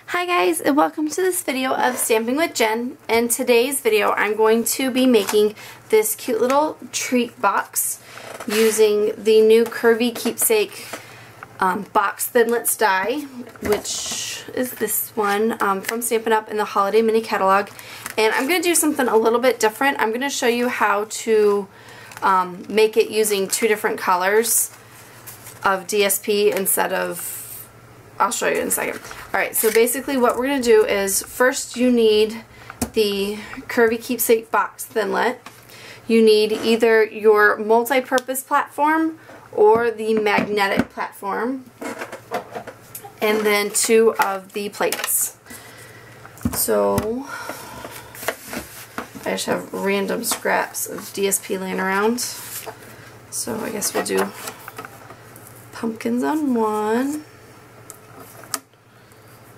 Hi guys, and welcome to this video of Stamping with Jen. In today's video I'm going to be making this cute little treat box using the new Curvy Keepsake Box Thinlits die, which is this one from Stampin Up in the Holiday Mini Catalog. And I'm going to do something a little bit different. I'm going to show you how to make it using two different colors of DSP instead of, I'll show you in a second. Alright, so basically what we're going to do is first you need the Curvy Keepsake Box Thinlit. You need either your multi-purpose platform or the magnetic platform, and then two of the plates. So I just have random scraps of DSP laying around. So I guess we'll do pumpkins on one.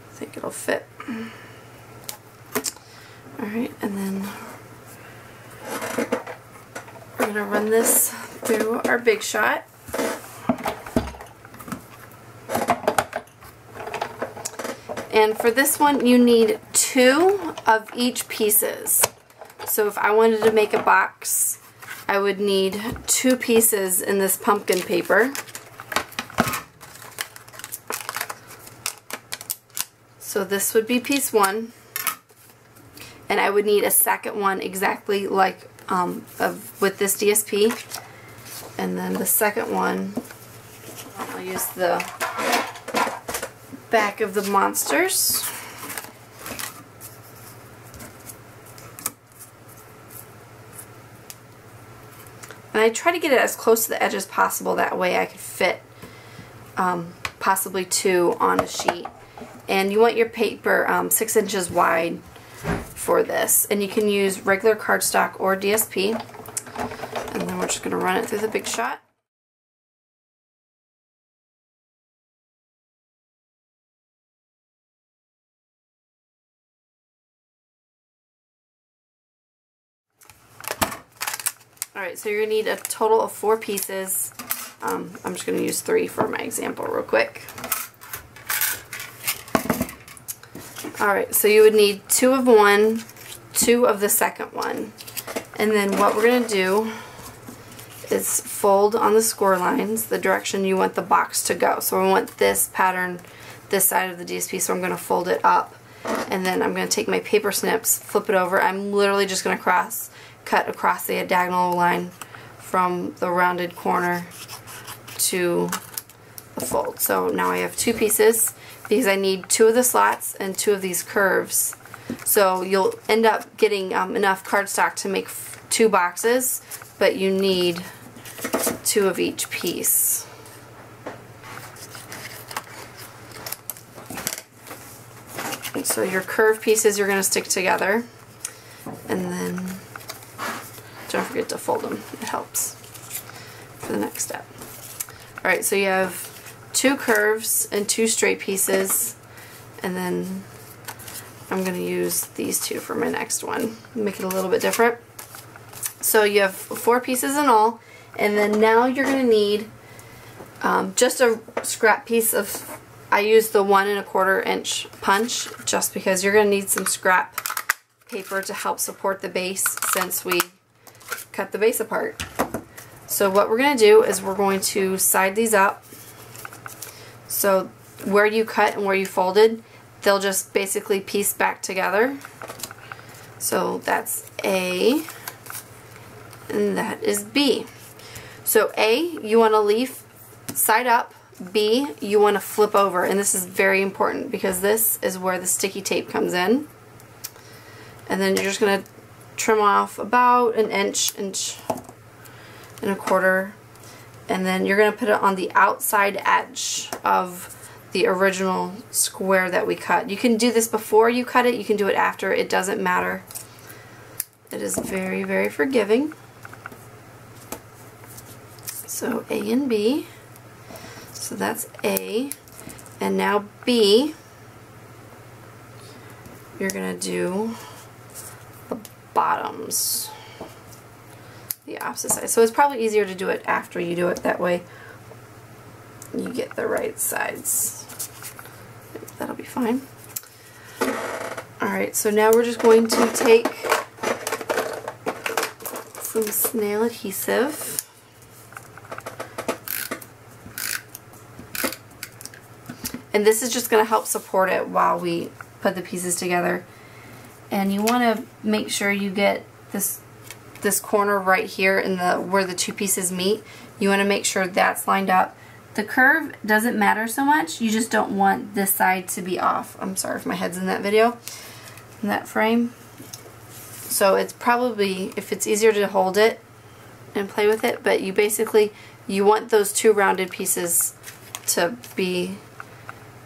I think it'll fit. Alright, and then we're going to run this through our Big Shot. And for this one you need two of each pieces. So if I wanted to make a box, I would need two pieces in this pumpkin paper. So this would be piece one, and I would need a second one exactly like with this DSP, and then the second one I'll use the back of the monsters. And I try to get it as close to the edge as possible, that way I could fit possibly two on a sheet. And you want your paper 6 inches wide for this. And you can use regular cardstock or DSP. And then we're just going to run it through the Big Shot. Alright, so you're going to need a total of 4 pieces. I'm just going to use 3 for my example real quick. Alright, so you would need 2 of one, 2 of the second one. And then what we're going to do is fold on the score lines the direction you want the box to go. So we want this pattern this side of the DSP, so I'm going to fold it up. And then I'm going to take my paper snips, flip it over. I'm literally just going to cut across the diagonal line from the rounded corner to the fold. So now I have 2 pieces, because I need 2 of the slots and 2 of these curves. So you'll end up getting enough cardstock to make 2 boxes, but you need 2 of each piece. And so your curved pieces you're going to stick together, and then don't forget to fold them. It helps for the next step. Alright, so you have 2 curves and 2 straight pieces, and then I'm going to use these 2 for my next one, make it a little bit different. So you have 4 pieces in all, and then now you're going to need just a scrap piece of, I used the 1 1/4 inch punch just because you're going to need some scrap paper to help support the base since we cut the base apart. So what we're going to do is we're going to side these up. So where you cut and where you folded, they'll just basically piece back together. So that's A, and that is B. So A, you want to leave side up. B, you want to flip over. And this is very important because this is where the sticky tape comes in. And then you're just going to trim off about an inch and 1/4. And then you're going to put it on the outside edge of the original square that we cut. You can do this before you cut it, you can do it after, it doesn't matter. It is very, very forgiving. So A and B. So that's A. And now B, you're going to do the bottoms, the opposite side. So it's probably easier to do it after you do it, that way you get the right sides. That'll be fine. Alright, so now we're just going to take some snail adhesive. And this is just going to help support it while we put the pieces together. And you want to make sure you get this corner right here in the where the two pieces meet. You want to make sure that's lined up. The curve doesn't matter so much. You just don't want this side to be off. I'm sorry if my head's in that video, in that frame. So it's probably, if it's easier to hold it and play with it, but you want those two rounded pieces to be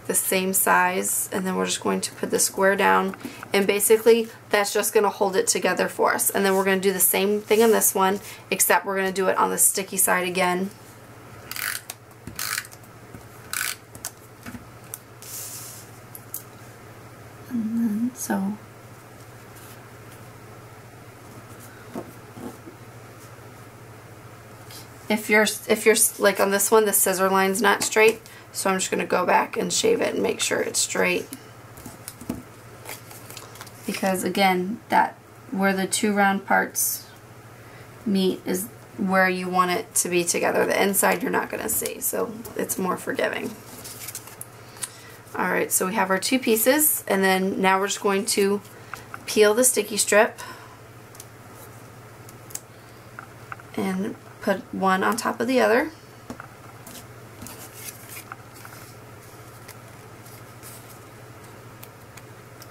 the same size, and then we're just going to put the square down, and basically that's just going to hold it together for us. And then we're going to do the same thing on this one, except we're going to do it on the sticky side again. And then, so if you're like on this one, the scissor line's not straight, so I'm just going to go back and shave it and make sure it's straight. Because again, that where the two round parts meet is where you want it to be together. The inside you're not going to see, so it's more forgiving. Alright, so we have our two pieces, and then now we're just going to peel the sticky strip and put one on top of the other.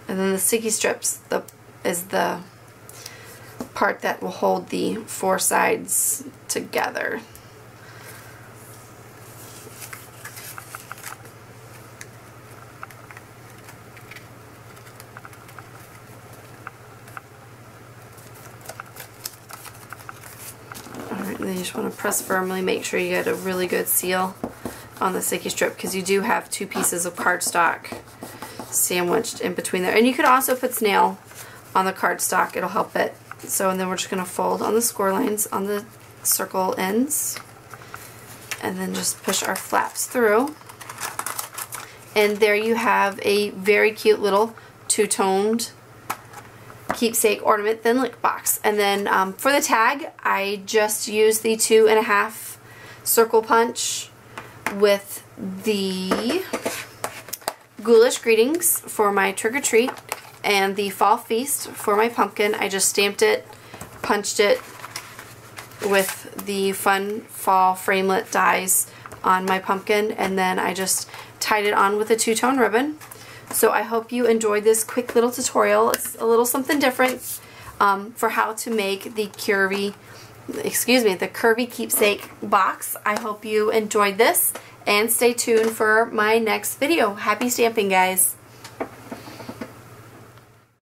And then the sticky strips is the part that will hold the four sides together. Alright, then you just want to press firmly, make sure you get a really good seal on the sticky strip, because you do have two pieces of cardstock sandwiched in between there. And you could also put snail on the cardstock, it'll help it. So, and then we're just going to fold on the score lines on the circle ends, and then just push our flaps through. And there you have a very cute little two-toned keepsake ornament thin lick box. And then for the tag, I just used the 2.5 circle punch with the Ghoulish Greetings for my trick-or-treat and the Fall Feast for my pumpkin. I just stamped it, punched it with the fun fall framelit dies on my pumpkin, and then I just tied it on with a two-tone ribbon. So I hope you enjoyed this quick little tutorial. It's a little something different for how to make the Curvy Keepsake Box. I hope you enjoyed this, and stay tuned for my next video. Happy stamping, guys!